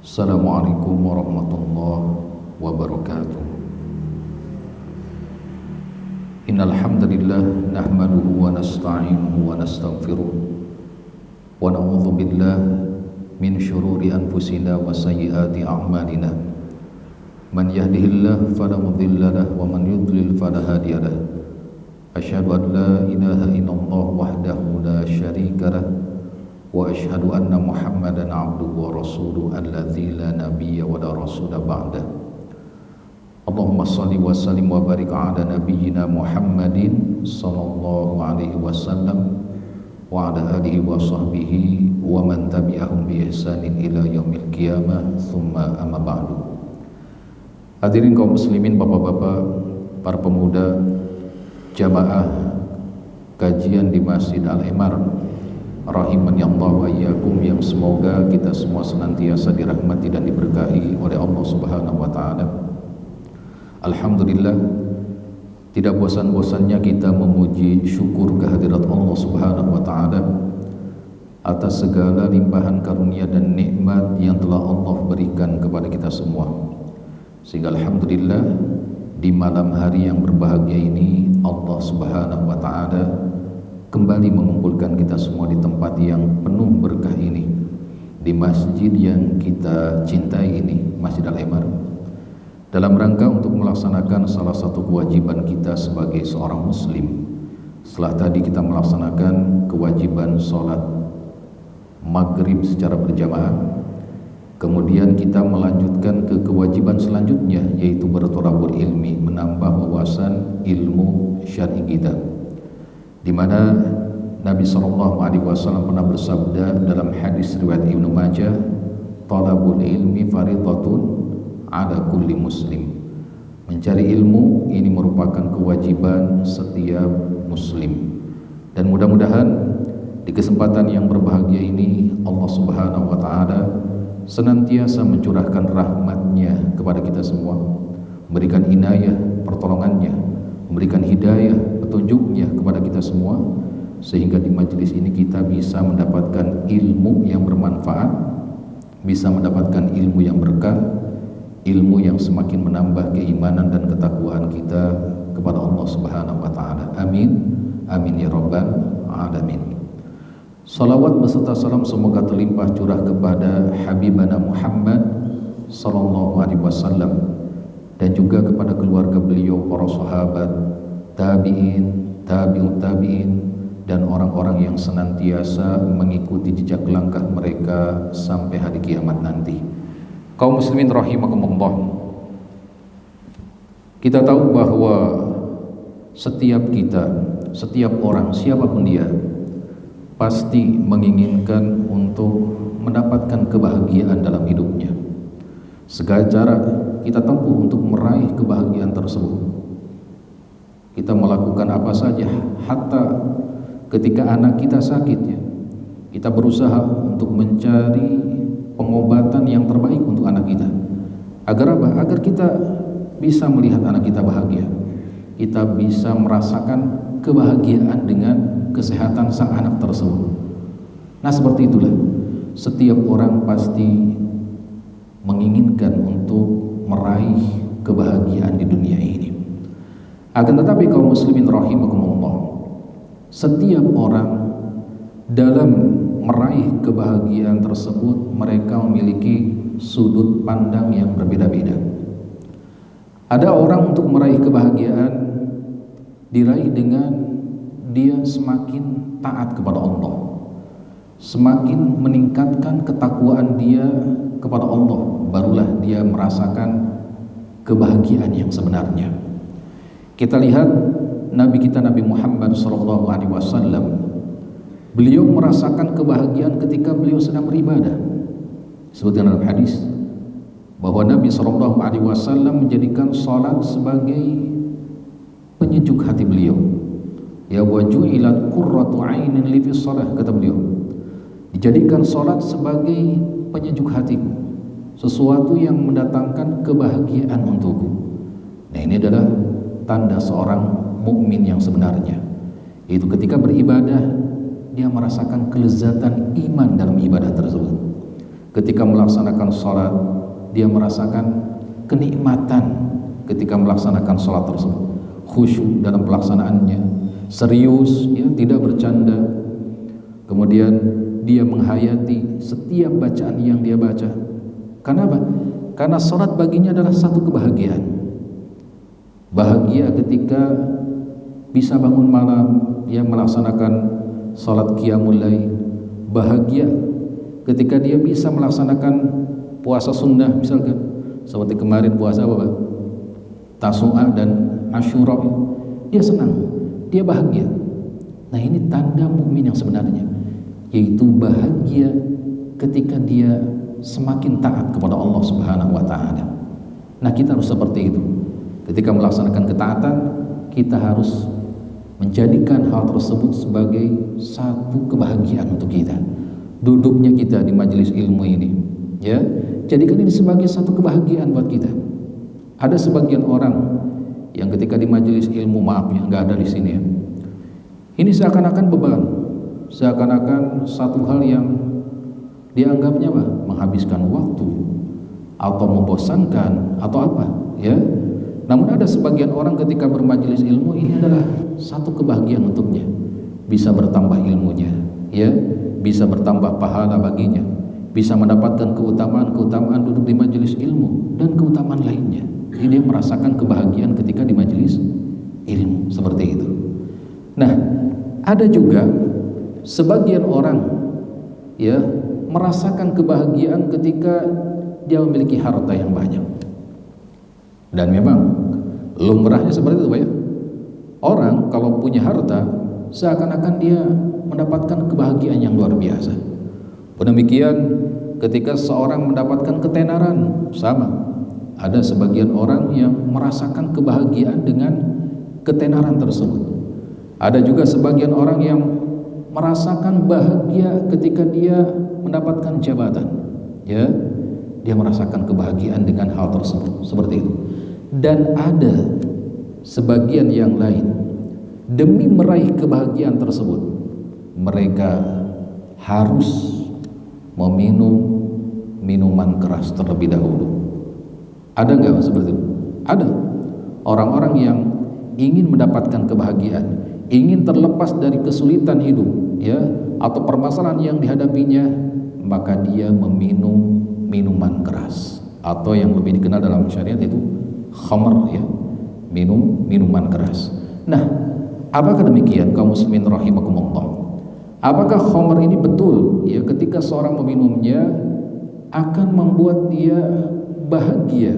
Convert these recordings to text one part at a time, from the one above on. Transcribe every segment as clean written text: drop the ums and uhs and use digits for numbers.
Assalamualaikum warahmatullahi wabarakatuh. Innal hamdalillah nahmaduhu wa nasta'inuhu wa nastaghfiruh wa na'udzu billahi min syururi anfusina wa sayyiati a'malina. Man yahdihillahu fala mudilla lahu wa man yudlil fala hadiya lahu. Asyhadu an la ilaha illallah wahdahu la syarika lahu wa asyhadu anna Muhammadan abduhu wa rasuluhu alladzi la nabiyya wa la rasula ba'da. Allahumma shalli wa sallim wa barik ala nabiyyina Muhammadin sallallahu alaihi wasallam wa ala alihi wa sahbihi wa man tabi'ahum bi ihsanin ila yaumil qiyamah tsumma amma ba'du. Hadirin kaum muslimin, bapak-bapak, para pemuda, jamaah kajian di Masjid Al-Imar rahimani Allah wa iyyakum, yang semoga kita semua senantiasa dirahmati dan diberkahi oleh Allah Subhanahu wa taala. Alhamdulillah, tidak bosan-bosannya kita memuji syukur kehadirat Allah Subhanahu wa taala atas segala limpahan karunia dan nikmat yang telah Allah berikan kepada kita semua. Sehingga alhamdulillah, di malam hari yang berbahagia ini Allah Subhanahu wa taala kembali mengumpulkan kita semua di tempat yang penuh berkah ini, di masjid yang kita cintai ini, Masjid Al-Imar, dalam rangka untuk melaksanakan salah satu kewajiban kita sebagai seorang muslim. Setelah tadi kita melaksanakan kewajiban sholat maghrib secara berjamaah, kemudian kita melanjutkan ke kewajiban selanjutnya, yaitu bertolabul ilmi, menambah wawasan ilmu syar'i kita, di mana Nabi SAW pernah bersabda dalam hadis riwayat Ibnu Majah, talabul ilmi faridatun ala kulli muslim. Mencari ilmu ini merupakan kewajiban setiap muslim. Dan mudah-mudahan di kesempatan yang berbahagia ini Allah Subhanahu wa taala senantiasa mencurahkan rahmatnya kepada kita semua, memberikan inayah pertolongannya, memberikan hidayah petunjuknya kepada kita semua, sehingga di majelis ini kita bisa mendapatkan ilmu yang bermanfaat, bisa mendapatkan ilmu yang berkah, ilmu yang semakin menambah keimanan dan ketakwaan kita kepada Allah Subhanahu wa taala. Amin, amin ya rabbal alamin. Salawat beserta salam semoga terlimpah curah kepada Habibana Muhammad sallallahu alaihi wasallam, dan juga kepada keluarga beliau, para sahabat, tabi'in, tabi'ut tabi'in, dan orang-orang yang senantiasa mengikuti jejak langkah mereka sampai hari kiamat nanti. Kaum muslimin rahimakumullah, kita tahu bahwa setiap kita, setiap orang, siapapun dia, pasti menginginkan untuk mendapatkan kebahagiaan dalam hidupnya. Segala cara kita tempuh untuk meraih kebahagiaan tersebut. Kita melakukan apa saja, hatta ketika anak kita sakit, ya, kita berusaha untuk mencari pengobatan yang terbaik untuk anak kita. Agar apa? Agar kita bisa melihat anak kita bahagia, kita bisa merasakan kebahagiaan dengan kesehatan sang anak tersebut. Nah, seperti itulah setiap orang pasti menginginkan untuk meraih kebahagiaan di dunia ini. Akan tetapi kaum muslimin rahimakumullah, setiap orang dalam meraih kebahagiaan tersebut mereka memiliki sudut pandang yang berbeda-beda. Ada orang untuk meraih kebahagiaan diraih dengan dia semakin taat kepada Allah, semakin meningkatkan ketakwaan dia kepada Allah, barulah dia merasakan kebahagiaan yang sebenarnya. Kita lihat Nabi kita, Nabi Muhammad SAW, beliau merasakan kebahagiaan ketika beliau sedang beribadah. Sebutkan dalam hadis bahwa Nabi SAW menjadikan salat sebagai penyejuk hati beliau. Ya waju'ilat qurratu 'ainin li fi shalah, kata beliau, dijadikan salat sebagai penyejuk hatiku, sesuatu yang mendatangkan kebahagiaan untukku. Nah, ini adalah tanda seorang mukmin yang sebenarnya, yaitu ketika beribadah dia merasakan kelezatan iman dalam ibadah tersebut. ketika melaksanakan sholat, dia merasakan kenikmatan ketika melaksanakan sholat tersebut, khusyuk dalam pelaksanaannya, serius, ya, tidak bercanda. Kemudian dia menghayati setiap bacaan yang dia baca. Karena apa? Karena sholat baginya adalah satu kebahagiaan. Bahagia ketika bisa bangun malam, ya, melaksanakan sholat qiyamul lail. Bahagia ketika dia bisa melaksanakan puasa sunnah, misalkan seperti kemarin puasa apa, Pak? Tasu'a dan Asyura. Dia senang, dia bahagia. Nah, ini tanda mukmin yang sebenarnya, yaitu bahagia ketika dia semakin taat kepada Allah Subhanahu wa taala. Nah, kita harus seperti itu. Ketika melaksanakan ketaatan, kita harus menjadikan hal tersebut sebagai satu kebahagiaan untuk kita. Duduknya kita di majelis ilmu ini, ya, jadikan ini sebagai satu kebahagiaan buat kita. Ada sebagian orang yang ketika di majelis ilmu, maaf ya, nggak ada di sini ya, ini seakan-akan beban, seakan-akan satu hal yang dianggapnya apa? Menghabiskan waktu atau membosankan atau apa, ya. Namun ada sebagian orang ketika bermajelis ilmu, ini adalah satu kebahagiaan untuknya. Bisa bertambah ilmunya, ya, bisa bertambah pahala baginya, bisa mendapatkan keutamaan-keutamaan duduk di majelis ilmu dan keutamaan lainnya. Jadi dia merasakan kebahagiaan ketika di majelis ilmu, seperti itu. Nah, ada juga sebagian orang, ya, merasakan kebahagiaan ketika dia memiliki harta yang banyak. Dan memang lumrahnya seperti itu, Pak, ya. Orang kalau punya harta, seakan-akan dia mendapatkan kebahagiaan yang luar biasa. Demikian ketika seorang mendapatkan ketenaran, sama. Ada sebagian orang yang merasakan kebahagiaan dengan ketenaran tersebut. Ada juga sebagian orang yang merasakan bahagia ketika dia mendapatkan jabatan, ya, dia merasakan kebahagiaan dengan hal tersebut, seperti itu. Dan ada sebagian yang lain, demi meraih kebahagiaan tersebut, mereka harus meminum minuman keras terlebih dahulu. Ada nggak seperti itu? Ada orang-orang yang ingin mendapatkan kebahagiaan, ingin terlepas dari kesulitan hidup, ya, atau permasalahan yang dihadapinya, maka dia meminum minuman keras, atau yang lebih dikenal dalam syariat itu khamr, ya, minum minuman keras. Nah, apakah demikian kaum muslimin rahimakumullah? Apakah khamr ini betul, ya, ketika seorang meminumnya akan membuat dia bahagia,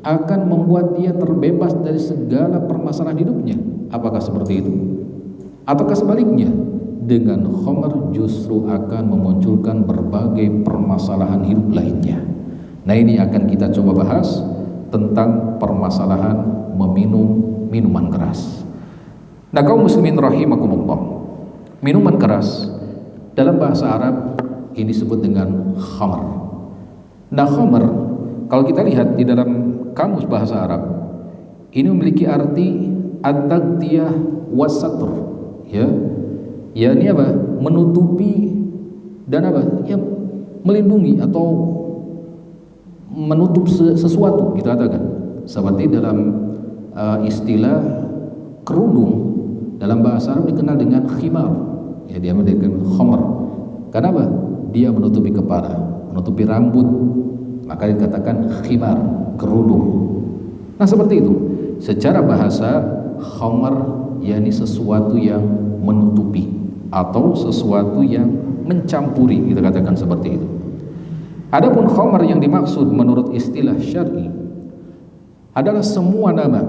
akan membuat dia terbebas dari segala permasalahan hidupnya? Apakah seperti itu? Ataukah sebaliknya, dengan khamr justru akan memunculkan berbagai permasalahan hidup lainnya? Nah, ini akan kita coba bahas tentang permasalahan meminum minuman keras. Nah, kaum muslimin rahimakumullah, minuman keras dalam bahasa Arab ini disebut dengan khamr. Nah, khamr kalau kita lihat di dalam kamus bahasa Arab, ini memiliki arti at-taghtiyah was-satr, ya. Ya, ini apa? Menutupi dan apa? Ya, melindungi atau menutup sesuatu, kita katakan. Seperti dalam istilah kerudung dalam bahasa Arab dikenal dengan khimar, ya, dia dengan khamr. Kenapa? Dia menutupi kepala, menutupi rambut, maka dikatakan khimar, kerudung. Nah, seperti itu. Secara bahasa, khamr yakni sesuatu yang menutupi atau sesuatu yang mencampuri, kita katakan seperti itu. Adapun khamr yang dimaksud menurut istilah syar'i adalah semua nama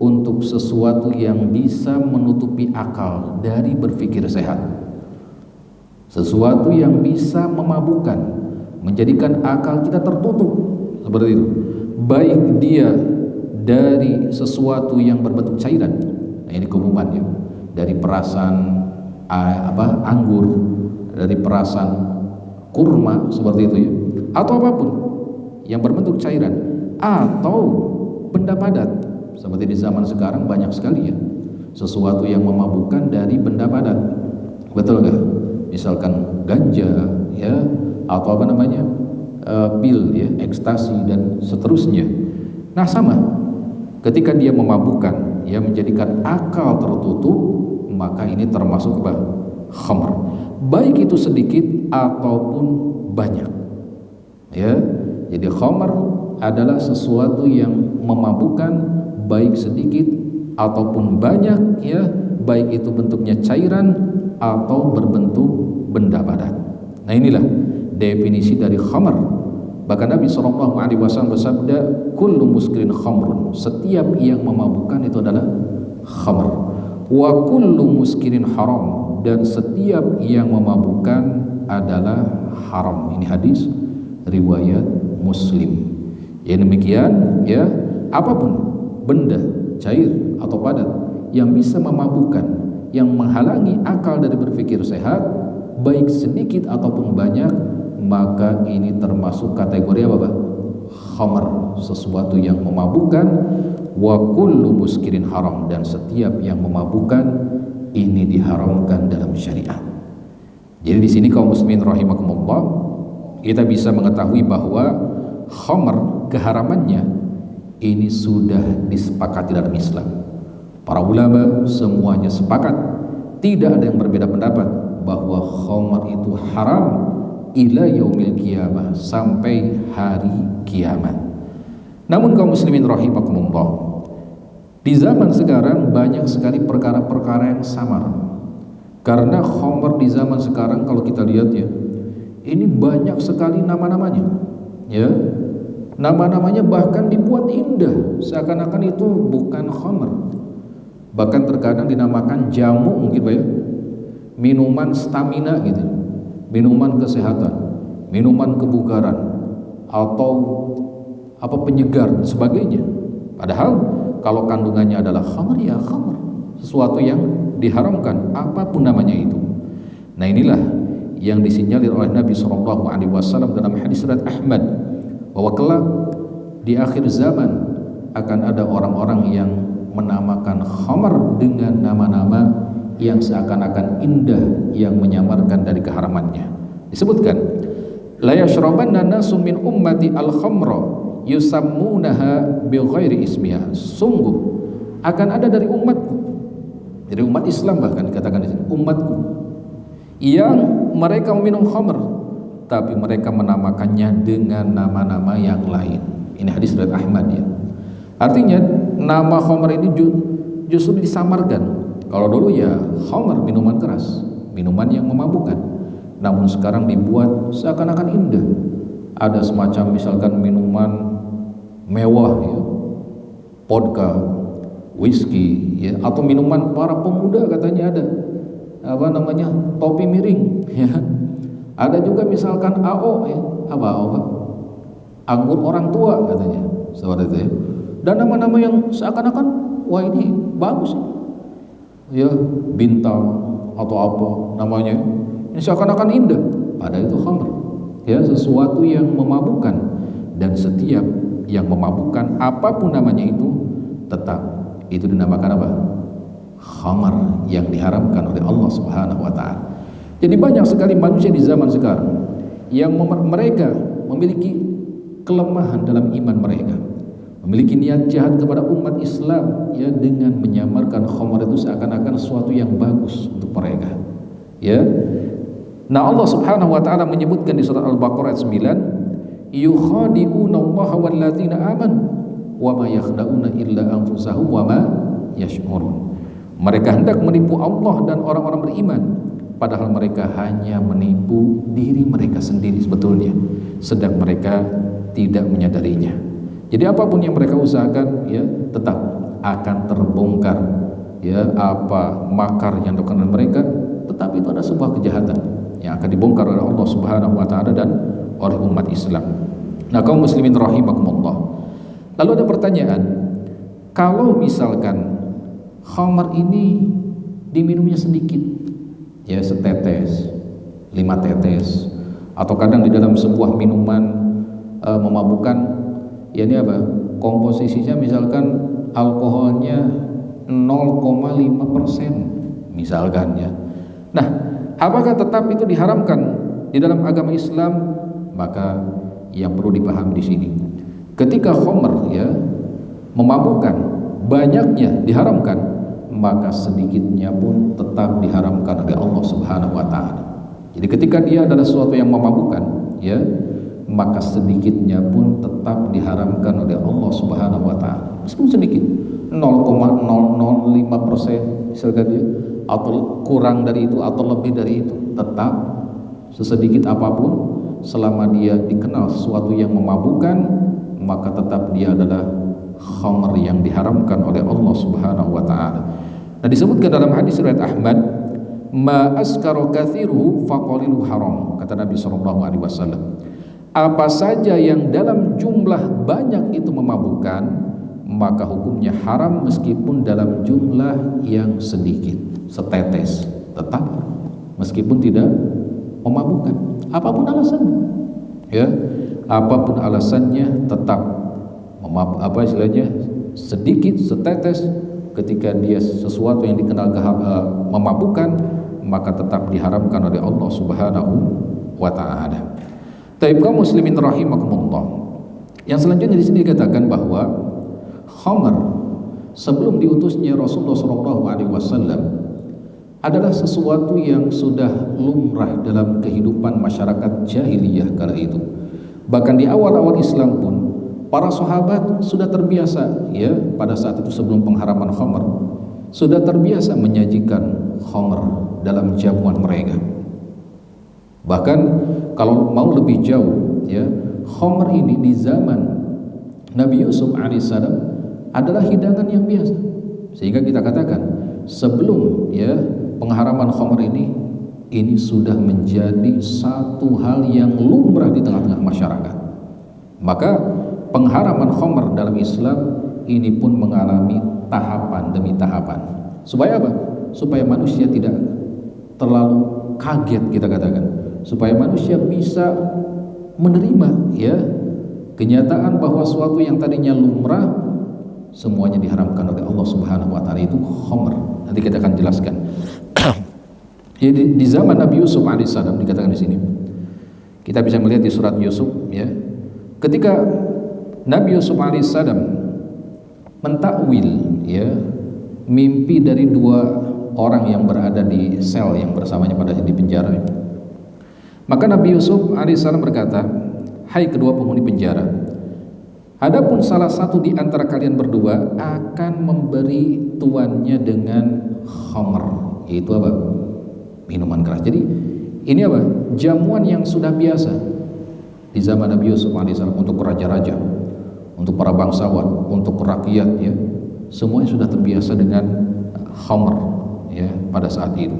untuk sesuatu yang bisa menutupi akal dari berpikir sehat, sesuatu yang bisa memabukkan, menjadikan akal kita tertutup, seperti itu. Baik dia dari sesuatu yang berbentuk cairan, nah ini keumumannya, dari perasan anggur, dari perasan kurma, seperti itu, ya, atau apapun yang berbentuk cairan atau benda padat, seperti di zaman sekarang banyak sekali, ya, sesuatu yang memabukkan dari benda padat, betul nggak? Misalkan ganja, ya, atau apa namanya pil ya, ekstasi dan seterusnya. Nah sama, ketika dia memabukkan, ya menjadikan akal tertutup, maka ini termasuk apa? Khamr. Baik itu sedikit ataupun banyak. Ya, jadi khamr adalah sesuatu yang memabukkan baik sedikit ataupun banyak, ya, baik itu bentuknya cairan atau berbentuk benda padat. Nah inilah definisi dari khamr. Bahkan Nabi SAW bersabda, kullu muskirin khamrun, setiap yang memabukkan itu adalah khamr. Wa kullu muskirin haram, dan setiap yang memabukkan adalah haram. Ini hadis riwayat Muslim. Ya demikian, ya, apapun benda cair atau padat yang bisa memabukkan, yang menghalangi akal dari berpikir sehat, baik sedikit ataupun banyak, maka ini termasuk kategori apa, Pak? Khamr, sesuatu yang memabukkan. Wa kullu muskirin haram, dan setiap yang memabukkan ini diharamkan dalam syariat. Jadi di sini kaum muslimin rahimakumullah, kita bisa mengetahui bahwa khamr keharamannya ini sudah disepakati dalam Islam. Para ulama semuanya sepakat, tidak ada yang berbeda pendapat bahwa khamr itu haram ila yaumil qiyamah, sampai hari kiamat. Namun kaum muslimin rahimakumullah, di zaman sekarang banyak sekali perkara-perkara yang samar. Karena khamr di zaman sekarang kalau kita lihat ya, ini banyak sekali nama-namanya. Ya. Nama-namanya bahkan dibuat indah, seakan-akan itu bukan khamr. Bahkan terkadang dinamakan jamu mungkin Pak ya. Minuman stamina gitu. Minuman kesehatan, minuman kebugaran, atau apa penyegar dan sebagainya. Padahal kalau kandungannya adalah khamr, ya khamr, sesuatu yang diharamkan apapun namanya itu. Nah inilah yang disinyalir oleh Nabi SAW dalam hadis riwayat Ahmad, bahwa kelak di akhir zaman akan ada orang-orang yang menamakan khamr dengan nama-nama yang seakan-akan indah, yang menyamarkan dari keharamannya. Disebutkan, la yashrabanna nasu min ummati al-khamra yusammunaha bi ghairi ismiha. Sungguh akan ada dari umatku, dari umat Islam bahkan dikatakan di sini, umatku, yang mereka meminum khamr tapi mereka menamakannya dengan nama-nama yang lain. Ini hadis riwayat Ahmad ya. Artinya nama khamr ini justru disamarkan. Kalau dulu ya khamr, minuman keras, minuman yang memabukkan. Namun sekarang dibuat seakan-akan indah. Ada semacam misalkan minuman mewah ya, vodka, whisky ya, atau minuman para pemuda katanya ada. Apa namanya? Topi miring ya. Ada juga misalkan AO ya. Apa AO? Anggur orang tua katanya. Seperti itu ya. Dan nama-nama yang seakan-akan wah ini bagus ya, bintang atau apa namanya, ini seakan-akan indah, padahal itu khamr ya, sesuatu yang memabukkan. Dan setiap yang memabukkan apapun namanya itu, tetap itu dinamakan apa? Khamr, yang diharamkan oleh Allah Subhanahu wa taala. Jadi banyak sekali manusia di zaman sekarang yang mereka memiliki kelemahan dalam iman mereka, memiliki niat jahat kepada umat Islam ya, dengan menyamarkan khamr itu seakan-akan sesuatu yang bagus untuk mereka ya. Nah Allah Subhanahu wa taala menyebutkan di surat Al-Baqarah ayat 9, yukhadi'una Allah walladzina amanu wa ma yakhda'una illa anfusahum wa ma yash'urun. Mereka hendak menipu Allah dan orang-orang beriman, padahal mereka hanya menipu diri mereka sendiri sebetulnya, sedang mereka tidak menyadarinya. Jadi apapun yang mereka usahakan ya, tetap akan terbongkar ya, apa makar yang dilakukan oleh mereka, tetap itu ada sebuah kejahatan yang akan dibongkar oleh Allah Subhanahu wa taala dan oleh umat Islam. Nah, kaum muslimin rahimakumullah. Lalu ada pertanyaan, kalau misalkan khamr ini diminumnya sedikit ya, setetes, 5 tetes, atau kadang di dalam sebuah minuman memabukkan ya, ini apa? Komposisinya misalkan alkoholnya 0,5% misalkan ya. Nah, apakah tetap itu diharamkan di dalam agama Islam, maka yang perlu dipahami di sini, ketika khamr ya memabukkan, banyaknya diharamkan, maka sedikitnya pun tetap diharamkan oleh Allah Subhanahu wa taala. Jadi ketika dia adalah sesuatu yang memabukkan ya, maka sedikitnya pun tetap diharamkan oleh Allah Subhanahu wa taala. Meskipun sedikit, 0,005% misalkan dia, atau kurang dari itu atau lebih dari itu, tetap sesedikit apapun selama dia dikenal sesuatu yang memabukkan, maka tetap dia adalah khamr yang diharamkan oleh Allah Subhanahu wa taala. Nah, disebutkan dalam hadis riwayat Ahmad, ma askara katsiruhu faqalilu haram, kata Nabi sallallahu alaihi wasallam. Apa saja yang dalam jumlah banyak itu memabukkan, maka hukumnya haram meskipun dalam jumlah yang sedikit, setetes, tetap meskipun tidak memabukkan, apapun alasannya ya, apapun alasannya tetap istilahnya sedikit, setetes, ketika dia sesuatu yang dikenal memabukkan, maka tetap diharamkan oleh Allah Subhanahu wa taala. Taib kaum muslimin rahimakumullah. Yang selanjutnya di sini dikatakan bahwa khamr sebelum diutusnya Rasulullah SAW adalah sesuatu yang sudah lumrah dalam kehidupan masyarakat jahiliyah kala itu. Bahkan di awal-awal Islam pun para sahabat sudah terbiasa ya, pada saat itu sebelum pengharaman khamr sudah terbiasa menyajikan khamr dalam jamuan mereka. Bahkan kalau mau lebih jauh ya, khamr ini di zaman Nabi Yusuf alaihissalam adalah hidangan yang biasa, sehingga kita katakan sebelum ya pengharaman khamr ini sudah menjadi satu hal yang lumrah di tengah-tengah masyarakat. Maka pengharaman khamr dalam Islam ini pun mengalami tahapan demi tahapan. Supaya apa? Supaya manusia tidak terlalu kaget, kita katakan, supaya manusia bisa menerima ya kenyataan bahwa sesuatu yang tadinya lumrah semuanya diharamkan oleh Allah Subhanahu wa taala, itu khamr. Nanti kita akan jelaskan. Jadi di zaman Nabi Yusuf alaihissalam dikatakan di sini, kita bisa melihat di surat Yusuf ya, ketika Nabi Yusuf alaihissalam mentakwil ya mimpi dari dua orang yang berada di sel yang bersamanya pada di penjara, maka Nabi Yusuf alaihissalam berkata, hai kedua penghuni penjara, adapun salah satu di antara kalian berdua akan memberi tuannya dengan khamr, yaitu apa? Minuman keras. Jadi ini apa? Jamuan yang sudah biasa di zaman Nabi Yusuf alaihissalam untuk raja-raja, untuk para bangsawan, untuk rakyat ya, semuanya sudah terbiasa dengan khamr ya pada saat itu.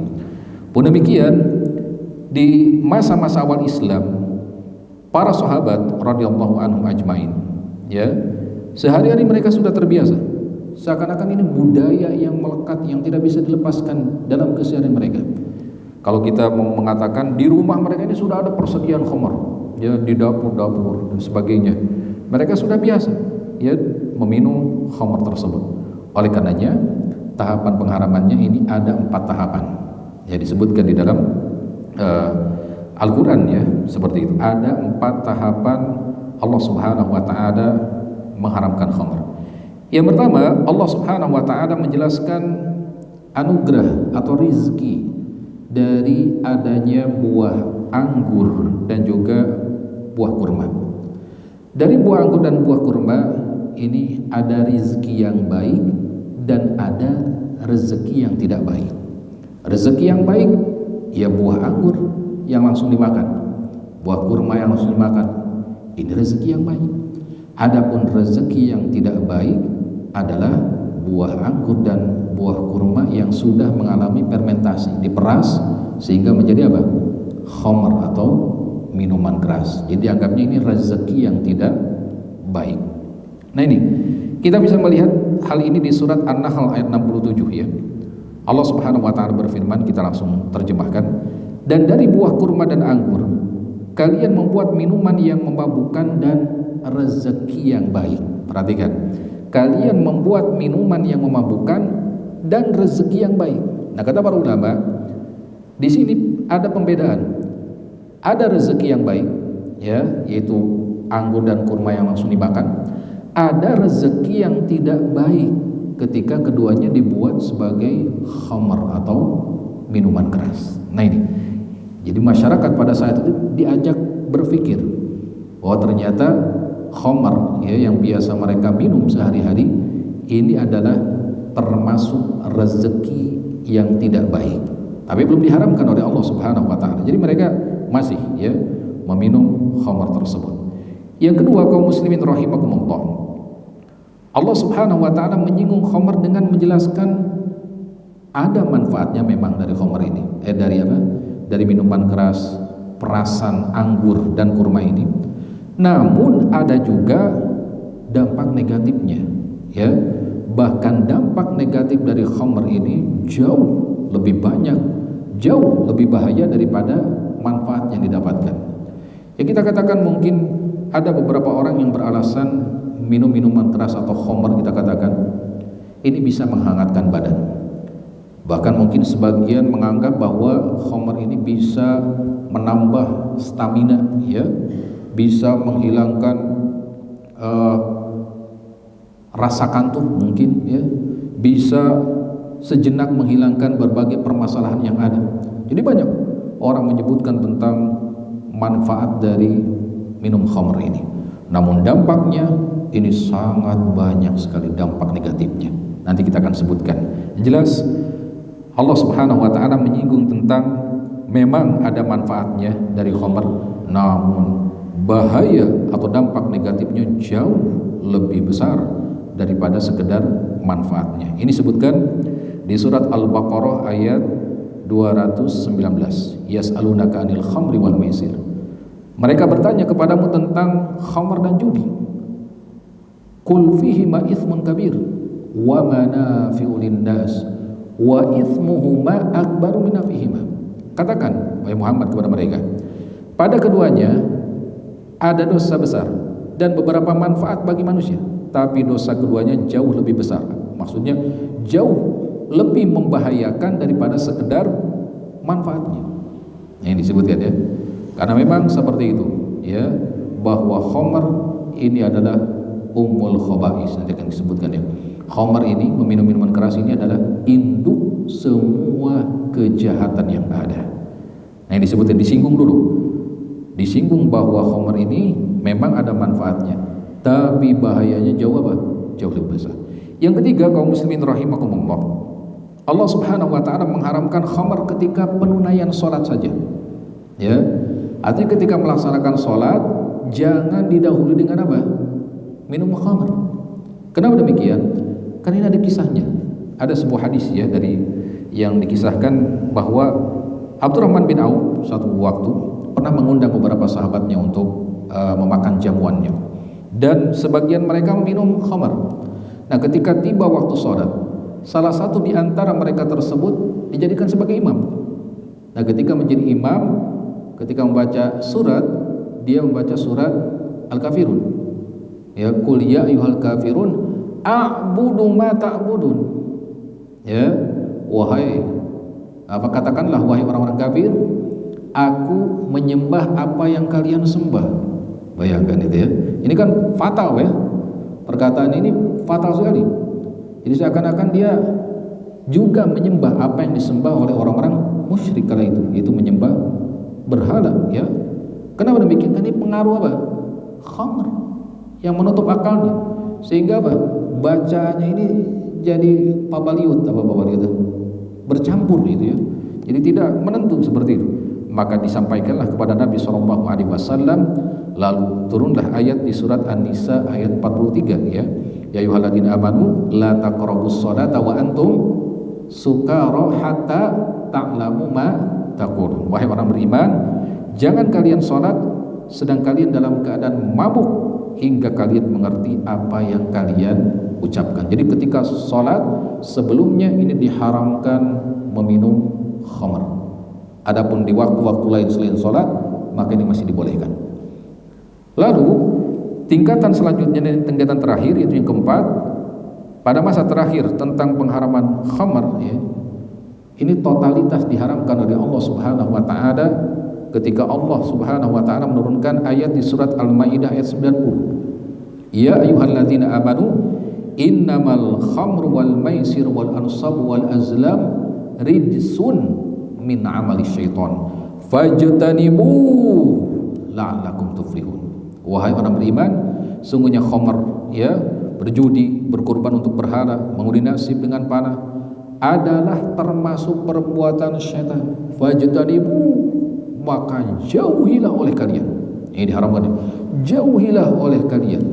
Pun demikian di masa-masa awal Islam, para sahabat radhiyallahu anhum ajmain ya, sehari-hari mereka sudah terbiasa, seakan-akan ini budaya yang melekat yang tidak bisa dilepaskan dalam keseharian mereka. Kalau kita mau mengatakan di rumah mereka ini sudah ada persediaan khamr ya, di dapur-dapur dan sebagainya, mereka sudah biasa ya meminum khamr tersebut. Oleh karenanya tahapan pengharamannya ini ada 4 tahapan ya, disebutkan di dalam Al-Quran ya, seperti itu. Ada 4 tahapan Allah Subhanahu wa ta'ala mengharamkan khamr. Yang pertama, Allah Subhanahu wa ta'ala menjelaskan anugerah atau rizki dari adanya buah anggur dan juga buah kurma. Dari buah anggur dan buah kurma ini ada rizki yang baik dan ada rezeki yang tidak baik. Rezeki yang baik ya buah anggur yang langsung dimakan, buah kurma yang langsung dimakan, ini rezeki yang baik. Adapun rezeki yang tidak baik adalah buah anggur dan buah kurma yang sudah mengalami fermentasi, diperas sehingga menjadi apa? Khamr atau minuman keras. Jadi anggapnya ini rezeki yang tidak baik. Nah ini kita bisa melihat hal ini di surat An-Nahl ayat 67 ya. Allah Subhanahu wa taala berfirman, kita langsung terjemahkan, dan dari buah kurma dan anggur kalian membuat minuman yang memabukkan dan rezeki yang baik. Perhatikan, kalian membuat minuman yang memabukkan dan rezeki yang baik. Nah, kata para ulama, di sini ada pembedaan Ada rezeki yang baik, ya, yaitu anggur dan kurma yang langsung dimakan. Ada rezeki yang tidak baik ketika keduanya dibuat sebagai khamar atau minuman keras. Nah ini, jadi masyarakat pada saat itu diajak berpikir bahwa ternyata khamar, ya, yang biasa mereka minum sehari-hari ini adalah termasuk rezeki yang tidak baik, tapi belum diharamkan oleh Allah Subhanahu wa taala. Jadi mereka masih, ya, meminum khamar tersebut. Yang kedua, kaum muslimin rahimakumullah, Allah Subhanahu wa taala menyinggung khamar dengan menjelaskan ada manfaatnya memang dari khamar ini. Dari apa? Dari minuman keras, perasan anggur dan kurma ini. Namun ada juga dampak negatifnya, ya. Bahkan dampak negatif dari khamar ini jauh lebih banyak, jauh lebih bahaya daripada manfaat yang didapatkan. Ya, kita katakan mungkin ada beberapa orang yang beralasan minum minuman keras atau khamar, kita katakan ini bisa menghangatkan badan. Bahkan mungkin sebagian menganggap bahwa khamar ini bisa menambah stamina, ya, bisa menghilangkan rasa kantuk mungkin, ya, bisa sejenak menghilangkan berbagai permasalahan yang ada. Jadi banyak orang menyebutkan tentang manfaat dari minum khamr ini. Namun dampaknya ini sangat banyak sekali dampak negatifnya. Nanti kita akan sebutkan. Yang jelas Allah Subhanahu wa taala menyinggung tentang memang ada manfaatnya dari khamr, namun bahaya atau dampak negatifnya jauh lebih besar daripada sekedar manfaatnya. Ini disebutkan di surat Al-Baqarah ayat 219. Yas'alunaka 'anil khamri wal maisir. Mereka bertanya kepadamu tentang khamr dan judi. Qul fihima itsmun kabir wa manafi'u lin-nas wa itsmuhuma akbaru min naf'ihima. Katakan wahai Muhammad kepada mereka, pada keduanya ada dosa besar dan beberapa manfaat bagi manusia, tapi dosa keduanya jauh lebih besar. Maksudnya jauh lebih membahayakan daripada sekedar manfaatnya. Ini disebutkan, ya. Karena memang seperti itu, ya, bahwa khamr ini adalah ummul khaba'is, nanti akan disebutkan, ya. Khamr ini, meminum minuman keras ini adalah induk semua kejahatan yang ada. Nah, ini disebutkan, disinggung dulu. Disinggung bahwa khamr ini memang ada manfaatnya, tapi bahayanya jauh apa? Jauh lebih besar. Yang ketiga, kaum muslimin rahimakumullah, Allah Subhanahu wa taala mengharamkan khamr ketika penunaian salat saja. Ya. Artinya ketika melaksanakan salat jangan didahului dengan apa? Minum khamr. Kenapa demikian? Karena ini ada kisahnya. Ada sebuah hadis, ya, dari yang dikisahkan bahwa Abdurrahman bin Auf suatu waktu pernah mengundang beberapa sahabatnya untuk memakan jamuannya, dan sebagian mereka minum khamr. Nah, ketika tiba waktu sholat, salah satu di antara mereka tersebut dijadikan sebagai imam. Nah, ketika menjadi imam, ketika membaca surat, dia membaca surat Al-Kafirun. Ya, qul ya ayyuhal kafirun a'budu ma ta'budun. Ya, wahai katakanlah wahai orang-orang kafir, aku menyembah apa yang kalian sembah. Bayangkan itu, ya. Ini kan fatal, ya. Perkataan ini fatal sekali. Jadi seakan-akan dia juga menyembah apa yang disembah oleh orang-orang musyrik kala itu, yaitu menyembah berhala, ya. Kenapa demikian? Kan ini pengaruh apa? Khamr yang menutup akalnya, sehingga apa? Bacaannya ini jadi pabaliut, bercampur gitu, ya. Jadi tidak menentu seperti itu. Maka disampaikanlah kepada Nabi SAW, lalu turunlah ayat di surat An-Nisa ayat 43, ya. Ya ayyuhalladzina amanu la taqrabus sholata wa antum sukara hatta ta'lamu ma taqulun. Wahai orang beriman, jangan kalian sholat sedang kalian dalam keadaan mabuk hingga kalian mengerti apa yang kalian ucapkan. Jadi ketika sholat sebelumnya ini diharamkan meminum khamr. Adapun di waktu-waktu lain selain sholat, maka ini masih dibolehkan. Lalu tingkatan selanjutnya, tingkatan terakhir, yaitu yang keempat, pada masa terakhir tentang pengharaman khamr, ya, ini totalitas diharamkan oleh Allah Subhanahu wa taala ketika Allah Subhanahu wa taala menurunkan ayat di surat Al-Maidah ayat 90. Ya ayyuhalladzina amanu innamal khamru wal maisir wal ansab wal azlam rijsun min amali syaitan fajtanibu la'allakum tuflihun. Wahai orang beriman, sungguhnya khamr, ya, berjudi, berkorban untuk berhala, mengundi nasib dengan panah adalah termasuk perbuatan syaitan. Fajtanibu, maka jauhilah oleh kalian. Ini diharamkan. Jauhilah oleh kalian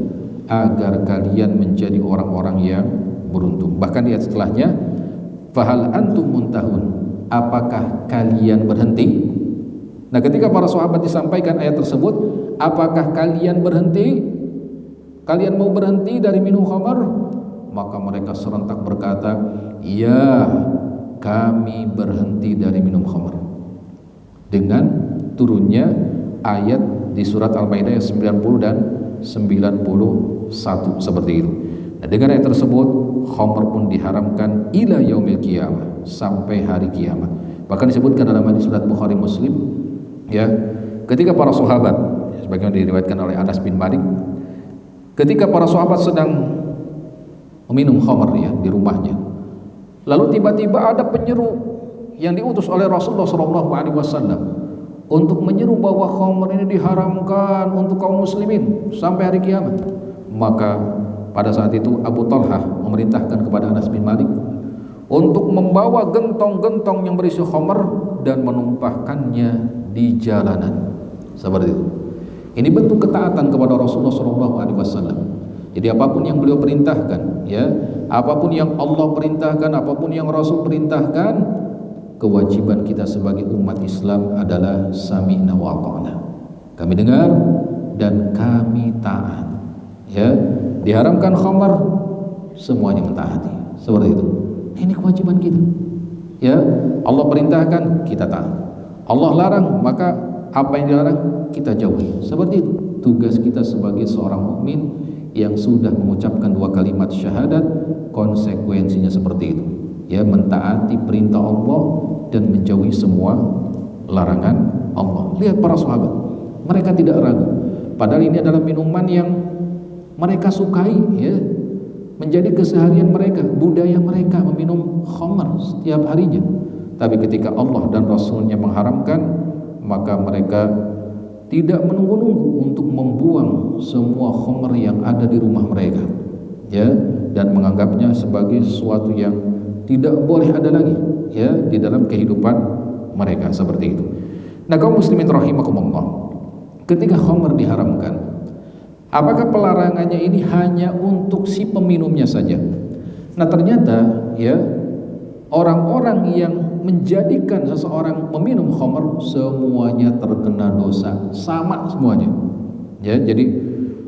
agar kalian menjadi orang-orang yang beruntung. Bahkan di ayat setelahnya, fahal antum muntahun, apakah kalian berhenti? Nah, ketika para sahabat disampaikan ayat tersebut, apakah kalian berhenti? Kalian mau berhenti dari minum khamar? Maka mereka serentak berkata, ya, kami berhenti dari minum khamar. Dengan turunnya ayat di surat Al-Maidah 90 dan 91 seperti itu. Nah, dengan ayat tersebut khamr pun diharamkan ila yaumil qiyamah, sampai hari kiamat. Bahkan disebutkan dalam hadis surat Bukhari Muslim, ya, ketika para sahabat, sebagaimana diriwayatkan oleh Anas bin Malik, ketika para sahabat sedang meminum khamr, ya, di rumahnya, lalu tiba-tiba ada penyeru yang diutus oleh Rasulullah SAW untuk menyeru bahwa khamr ini diharamkan untuk kaum muslimin sampai hari kiamat. Maka pada saat itu Abu Talhah memerintahkan kepada Anas bin Malik untuk membawa gentong-gentong yang berisi khamr dan menumpahkannya di jalanan. Seperti itu. Ini bentuk ketaatan kepada Rasulullah SAW. Jadi apapun yang beliau perintahkan, ya, apapun yang Allah perintahkan, apapun yang Rasul perintahkan, kewajiban kita sebagai umat Islam adalah sami'na wa ata'na. Kami dengar dan kami taat. Ya, diharamkan khamar, semuanya mentaati. Seperti itu. Ini kewajiban kita. Ya, Allah perintahkan, kita taat. Allah larang, maka apa yang dilarang kita jauhi. Seperti itu. Tugas kita sebagai seorang mukmin yang sudah mengucapkan 2 kalimat syahadat, konsekuensinya seperti itu. Ya, mentaati perintah Allah dan menjauhi semua larangan Allah. Lihat para sahabat, mereka tidak ragu. Padahal ini adalah minuman yang mereka sukai, ya, menjadi keseharian mereka, budaya mereka meminum khamar setiap harinya. Tapi ketika Allah dan Rasulnya mengharamkan, maka mereka tidak menunggu-nunggu untuk membuang semua khamr yang ada di rumah mereka, ya, dan menganggapnya sebagai sesuatu yang tidak boleh ada lagi, ya, di dalam kehidupan mereka. Seperti itu. Nah, kaum muslimin rahimakumullah, ketika khamr diharamkan, apakah pelarangannya ini hanya untuk si peminumnya saja? Nah, ternyata, ya, orang-orang yang menjadikan seseorang meminum khamr semuanya terkena dosa, sama semuanya. Ya, jadi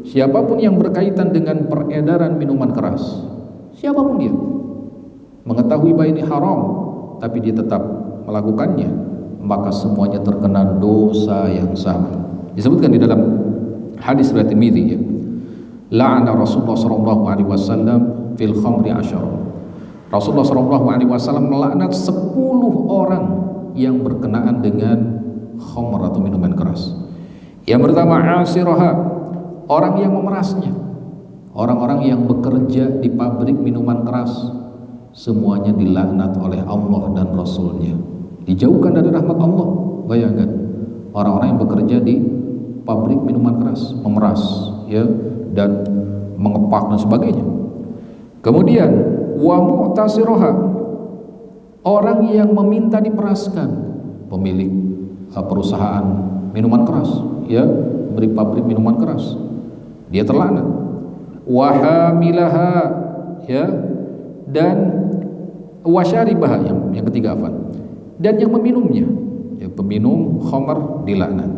siapapun yang berkaitan dengan peredaran minuman keras, siapapun dia, mengetahui bahwa ini haram tapi dia tetap melakukannya, maka semuanya terkena dosa yang sama. Disebutkan di dalam hadis riwayat Tirmidzi, ya, la'ana Rasulullah SAW fil khamri 10. Rasulullah SAW melaknat 10 orang yang berkenaan dengan khamr atau minuman keras. Yang pertama, asiraha, orang yang memerasnya, orang-orang yang bekerja di pabrik minuman keras, semuanya dilaknat oleh Allah dan Rasulnya, dijauhkan dari rahmat Allah. Bayangkan, orang-orang yang bekerja di pabrik minuman keras, memeras, ya, dan mengepak dan sebagainya. Kemudian wa mu'tasiroha, orang yang meminta diperaskan, pemilik perusahaan minuman keras, ya, beri pabrik minuman keras, dia terlaknat. Wa hamilaha, ya, dan wasyaribaha, yang ketiga apa? Dan yang meminumnya, ya, peminum khamr dilaknat.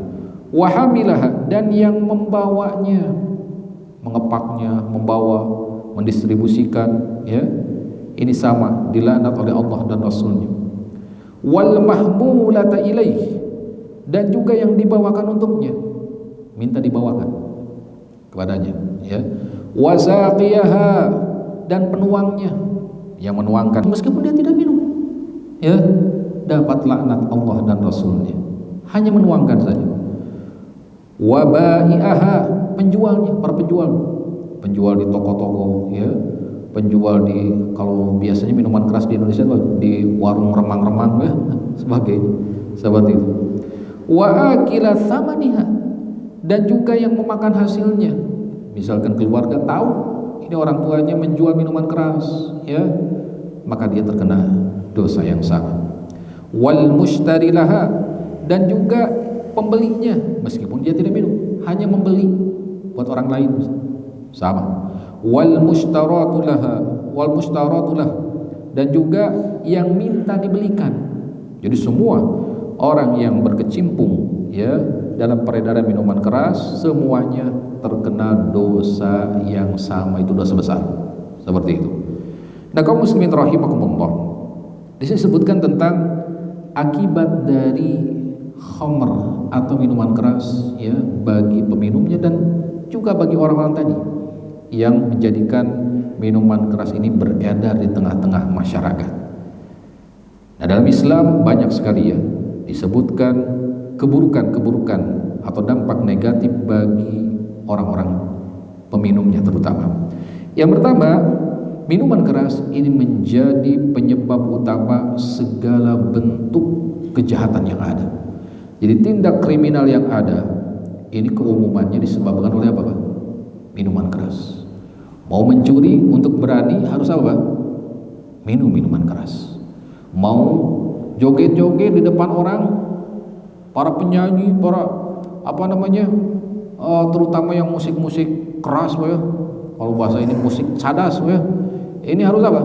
Wa hamilaha, dan yang membawanya, mengepaknya, membawa, mendistribusikan, ya, ini sama, dilaknat oleh Allah dan Rasulnya. Wal mahmulata ilaih, dan juga yang dibawakan untuknya, minta dibawakan kepadanya, ya. Wasaqiyaha, dan penuangnya, yang menuangkan meskipun dia tidak minum, ya, dapat laknat Allah dan Rasulnya. hanya menuangkan saja. Wa bai'aha, penjualnya, para penjual di toko-toko, ya, penjual di, kalau biasanya minuman keras di Indonesia di warung remang-remang, ya, seperti itu. Wa akila thamaniha, dan juga yang memakan hasilnya. Misalkan keluarga tahu ini orang tuanya menjual minuman keras, ya, maka dia terkena dosa yang sama. Wal mushtari laha, dan juga pembelinya, meskipun dia tidak minum, hanya membeli buat orang lain, sama. Wal mushtaratu lah, dan juga yang minta dibelikan. Jadi semua orang yang berkecimpung, ya, dalam peredaran minuman keras, semuanya terkena dosa yang sama, itu dosa besar. Seperti itu. Nah, kaum muslimin rahimakumullah, di sini disebutkan tentang akibat dari khamr atau minuman keras, ya, bagi peminumnya dan juga bagi orang-orang tadi yang menjadikan minuman keras ini beredar di tengah-tengah masyarakat. Nah, dalam Islam banyak sekali, ya, disebutkan keburukan-keburukan atau dampak negatif bagi orang-orang peminumnya terutama. Yang pertama, minuman keras ini menjadi penyebab utama segala bentuk kejahatan yang ada. Jadi tindak kriminal yang ada ini keumumannya disebabkan oleh apa, Pak? Minuman keras. Mau mencuri, untuk berani harus apa, Pak? Minum minuman keras. Mau joget-joget di depan orang, para penyanyi, para terutama yang musik-musik keras, Pak, ya. Kalau bahasa ini musik cadas, Pak, ya. Ini harus apa?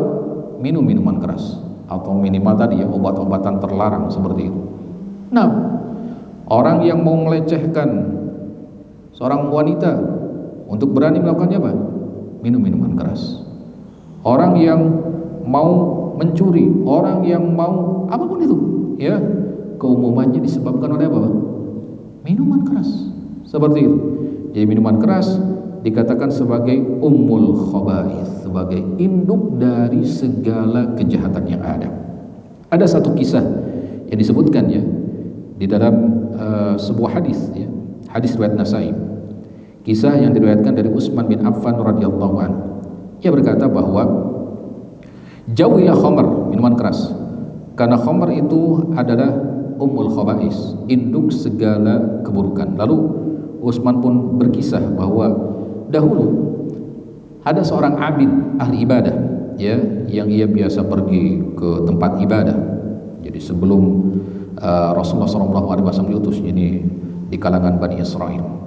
Minum minuman keras, atau minimal tadi, ya, obat-obatan terlarang seperti itu. Nah, orang yang mau melecehkan seorang wanita untuk berani melakukannya apa? Minum minuman keras. Orang yang mau mencuri, orang yang mau apapun itu, ya, keumumannya disebabkan oleh apa? Minuman keras. Seperti itu. Jadi minuman keras dikatakan sebagai ummul khaba'ith, sebagai induk dari segala kejahatan yang ada. Ada satu kisah yang disebutkan, ya, di dalam sebuah hadis, ya, hadis riwayat Nasai. Kisah yang diriwayatkan dari Utsman bin Affan radhiyallahu anhu. Ia berkata bahwa jauhilah khamr, minuman keras, karena khamr itu adalah ummul khaba'is, induk segala keburukan. Lalu Utsman pun berkisah bahwa dahulu ada seorang abid ahli ibadah, ya, yang ia biasa pergi ke tempat ibadah. Jadi sebelum Rasulullah SAW diutus, ini di kalangan Bani Israel.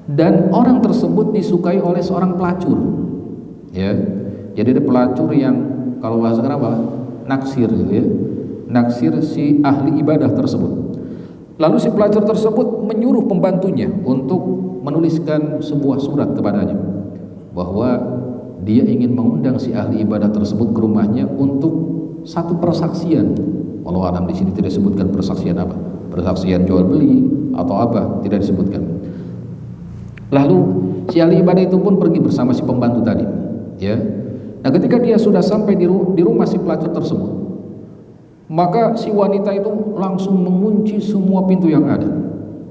Dan orang tersebut disukai oleh seorang pelacur, ya. Jadi ada pelacur yang kalau bahasa apa, naksir, gitu, ya, naksir si ahli ibadah tersebut. Lalu si pelacur tersebut menyuruh pembantunya untuk menuliskan sebuah surat kepadanya bahwa dia ingin mengundang si ahli ibadah tersebut ke rumahnya untuk satu persaksian. Walau alam, di sini tidak disebutkan persaksian apa, persaksian jual beli atau apa, tidak disebutkan. Lalu si ahli ibadah itu pun pergi bersama si pembantu tadi, ya. Nah, ketika dia sudah sampai di rumah si pelacur tersebut, maka si wanita itu langsung mengunci semua pintu yang ada,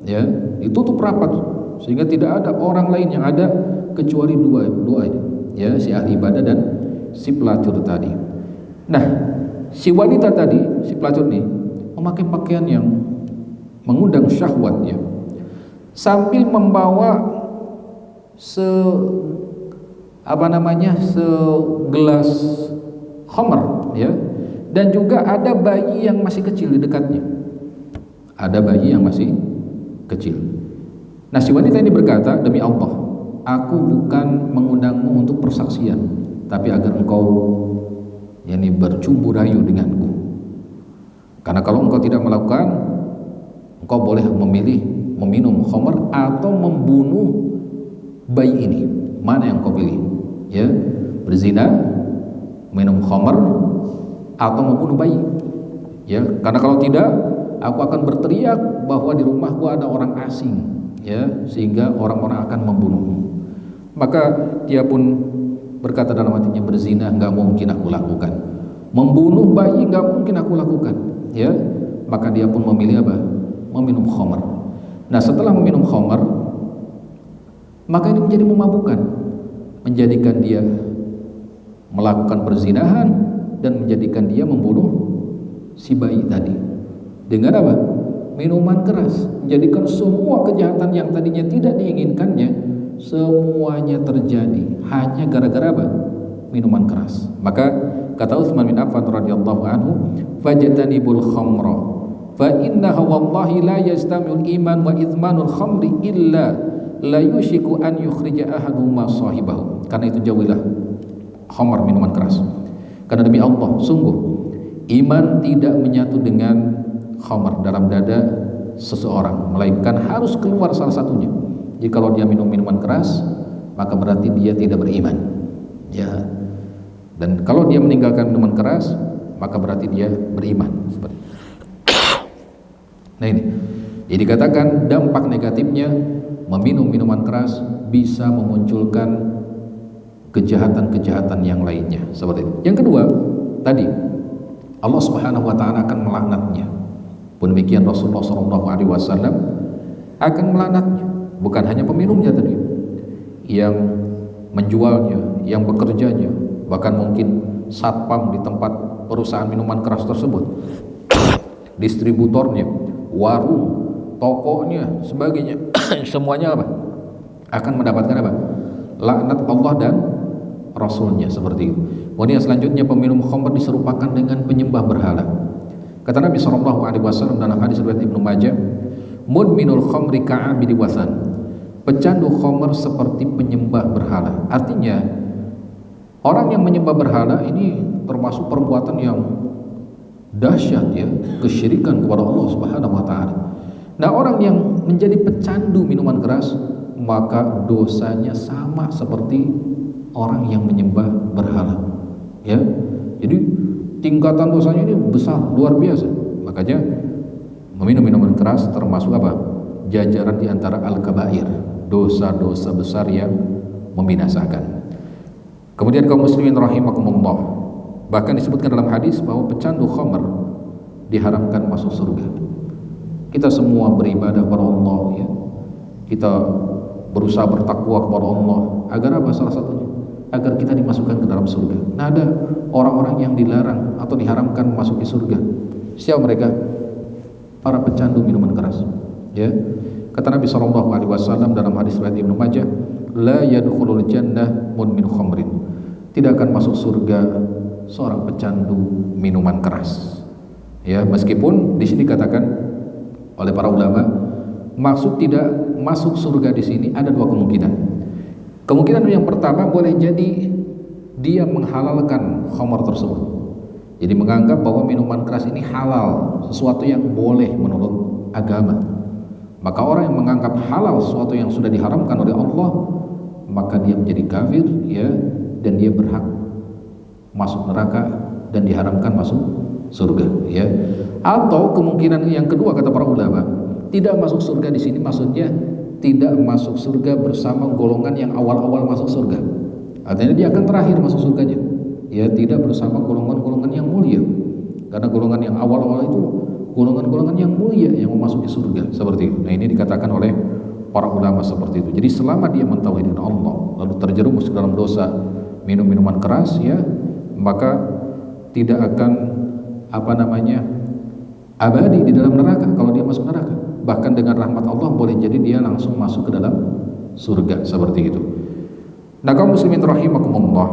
ya, ditutup rapat sehingga tidak ada orang lain yang ada kecuali dua ini, ya, si ahli ibadah dan si pelacur tadi. Nah, si wanita tadi, si pelacur ini memakai pakaian yang mengundang syahwatnya, sambil membawa segelas khamr, ya, dan juga ada bayi yang masih kecil di dekatnya. Ada bayi yang masih kecil. Nah, si wanita ini berkata, demi Allah, aku bukan mengundangmu untuk persaksian, tapi agar engkau bercumbu rayu denganku. Karena kalau engkau tidak melakukan, engkau boleh memilih meminum khamr atau membunuh bayi ini. Mana yang kau pilih? Ya, berzina, minum khamr, atau membunuh bayi. Ya, karena kalau tidak, aku akan berteriak bahwa di rumahku ada orang asing, ya, sehingga orang-orang akan membunuhmu. Maka dia pun berkata dalam hatinya, berzina nggak mungkin aku lakukan, membunuh bayi nggak mungkin aku lakukan, ya. Maka dia pun memilih apa? meminum khamr. Nah, setelah meminum khamr, maka ini menjadi memabukkan, menjadikan dia melakukan perzinahan dan menjadikan dia membunuh si bayi tadi. Dengan apa? Minuman keras, menjadikan semua kejahatan yang tadinya tidak diinginkannya semuanya terjadi hanya gara-gara apa? Minuman keras. Maka kata Utsman bin Affan radhiyallahu anhu, "Fajtanibul khamra fa innaha wallahi la yastami'ul iman wa idmanul khamri illa la yushiku an yukhrija ahaduma sahibahu." Karena itu jauhilah khamr, minuman keras. Karena demi Allah, sungguh iman tidak menyatu dengan khamr dalam dada seseorang, melainkan harus keluar salah satunya. Jadi kalau dia minum minuman keras, maka berarti dia tidak beriman. Ya. Dan kalau dia meninggalkan minuman keras, maka berarti dia beriman. Seperti. Nah ini, jadi dikatakan dampak negatifnya meminum minuman keras bisa memunculkan kejahatan-kejahatan yang lainnya. Seperti itu. Yang kedua, tadi Allah Subhanahu wa taala akan melaknatnya. Pun demikian Rasulullah SAW akan melaknatnya. Bukan hanya peminumnya tadi, yang menjualnya, yang bekerjanya, bahkan mungkin satpam di tempat perusahaan minuman keras tersebut, distributornya, warung, tokonya, sebagainya, semuanya apa? Akan mendapatkan apa? Laknat Allah dan Rasulnya, seperti itu. Kemudian selanjutnya peminum khamr diserupakan dengan penyembah berhala. Kata Nabi SAW dalam hadis riwayat Ibnu Majah, mudminul khamri ka'abidi wasan, pecandu khamr seperti penyembah berhala. Artinya orang yang menyembah berhala ini termasuk perbuatan yang dahsyat, ya, kesyirikan kepada Allah Subhanahu wa taala. Nah, orang yang menjadi pecandu minuman keras, maka dosanya sama seperti orang yang menyembah berhala. Ya. Jadi tingkatan dosanya ini besar, luar biasa. Makanya meminum minuman keras termasuk apa? Jajaran di antara al-kabair, dosa-dosa besar yang membinasakan. Kemudian kaum muslimin rahimakumullah, bahkan disebutkan dalam hadis bahwa pecandu khamr diharamkan masuk surga. Kita semua beribadah kepada Allah, ya. Kita berusaha bertakwa kepada Allah agar apa? Salah satunya agar kita dimasukkan ke dalam surga. Nah, ada orang-orang yang dilarang atau diharamkan memasuki surga. Siapa mereka? Para pecandu minuman keras. Ya, kata Nabi SAW dalam hadis riwayat Ibnu Majah, la yadkhulul jannah mudmin khamrin, tidak akan masuk surga seorang pecandu minuman keras. Ya, meskipun di sini katakan oleh para ulama, maksud tidak masuk surga di sini ada dua kemungkinan. Kemungkinan yang pertama, boleh jadi dia menghalalkan khamr tersebut. Jadi menganggap bahwa minuman keras ini halal, sesuatu yang boleh menurut agama. Maka orang yang menganggap halal sesuatu yang sudah diharamkan oleh Allah, maka dia menjadi kafir, ya, dan dia berhak masuk neraka dan diharamkan masuk surga, ya. Atau kemungkinan yang kedua kata para ulama, tidak masuk surga di sini maksudnya tidak masuk surga bersama golongan yang awal-awal masuk surga. Artinya dia akan terakhir masuk surganya. Ya, tidak bersama golongan-golongan yang mulia. Karena golongan yang awal-awal itu golongan-golongan yang mulia yang memasuki surga, seperti itu. Nah, ini dikatakan oleh para ulama seperti itu. Jadi selama dia mentauhidkan Allah lalu terjerumus dalam dosa minum minuman keras, ya, maka tidak akan abadi di dalam neraka kalau dia masuk neraka. Bahkan dengan rahmat Allah boleh jadi dia langsung masuk ke dalam surga, seperti itu. Nah, kaum muslimin rahimakumullah,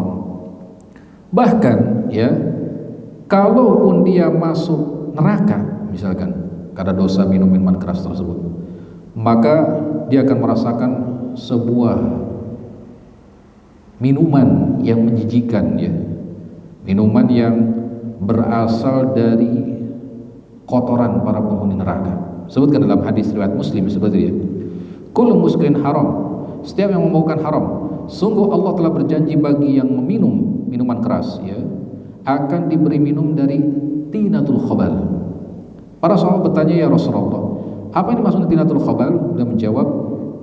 bahkan, ya, kalaupun dia masuk neraka misalkan karena dosa minum minuman keras tersebut, maka dia akan merasakan sebuah minuman yang menjijikan, ya, minuman yang berasal dari kotoran para penghuni neraka. Sebutkan dalam hadis riwayat Muslim seperti itu. Kullu muskirin haram, setiap yang memabukkan haram. Sungguh Allah telah berjanji bagi yang meminum minuman keras, ya, akan diberi minum dari tinatul khabal. Para sahabat bertanya, ya Rasulullah, apa ini maksudnya tinatul khabal? Beliau menjawab,